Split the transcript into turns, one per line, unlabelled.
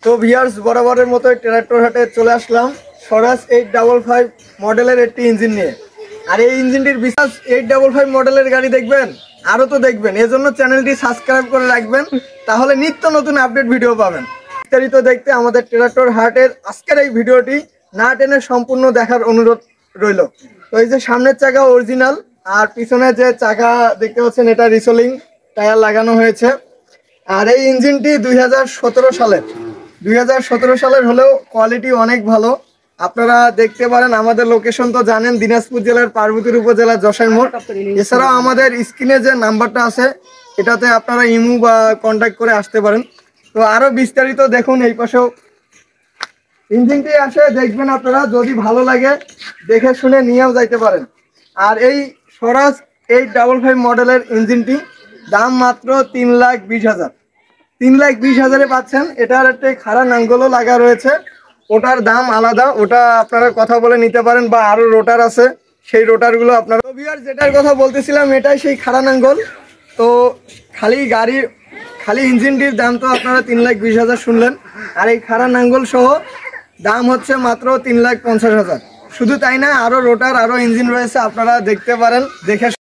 তো ভিউয়ার্স বরাবরের মতো ট্রাক্টর হাটে চলে আসলাম স্বরাজ 855 মডেলের একটি ইঞ্জিন নিয়ে। আর এই ইঞ্জিনটির বিশেষ 855 মডেলের গাড়ি দেখবেন, আরও তো দেখবেন, এজন্য চ্যানেলটি সাবস্ক্রাইব করে রাখবেন, তাহলে নিত্য নতুন আপডেট ভিডিও পাবেন। বিস্তারিত দেখতে আমাদের ট্রাক্টর হাটের আজকের এই ভিডিওটি না টেনে সম্পূর্ণ দেখার অনুরোধ রইল। তো এই যে সামনের চাকা অরিজিনাল, আর পিছনে যে চাকা দেখতে পাচ্ছেন এটা রিসোলিং টায়ার লাগানো হয়েছে। আর এই ইঞ্জিনটি 2017 সালের হলেও কোয়ালিটি অনেক ভালো। আপনারা দেখতে পারেন, আমাদের লোকেশন তো জানেন, দিনাজপুর জেলার পার্বতীর উপজেলা যশাই মোড়। এছাড়াও আমাদের স্ক্রিনে যে নাম্বারটা আছে এটাতে আপনারা ইমো বা কন্ট্যাক্ট করে আসতে পারেন। তো আরও বিস্তারিত দেখুন, এই পাশেও ইঞ্জিনটি আসে দেখবেন, আপনারা যদি ভালো লাগে দেখে শুনে নিয়েও যাইতে পারেন। আর এই স্বরাজ 855 মডেলের ইঞ্জিনটি দাম মাত্র 3,20,000। 3,20,000-এ পাচ্ছেন। এটার একটা খাড়া নাঙ্গলও লাগা রয়েছে, ওটার দাম আলাদা, ওটা আপনারা কথা বলে নিতে পারেন, বা আরও রোটার আছে, সেই রোটারগুলো আপনারা। ভিউয়ার যেটার কথা বলতেছিলাম এটাই সেই খাড়া নাঙ্গল। তো খালি ইঞ্জিনটির দাম তো আপনারা 3,20,000 শুনলেন, আর এই খাড়া নাঙ্গল সহ দাম হচ্ছে মাত্র 3,50,000। শুধু তাই না, আরও রোটার আরও ইঞ্জিন রয়েছে, আপনারা দেখতে পারেন, দেখে